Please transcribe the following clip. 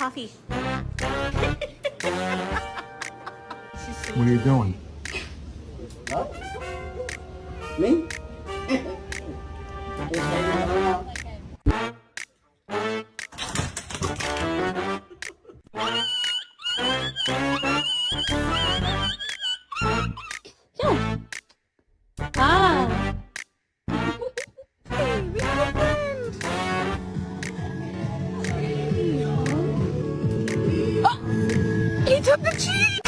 coffee. What are you doing? What? Me? Ah. Hey, we have a friend. Oh, he took the cheese.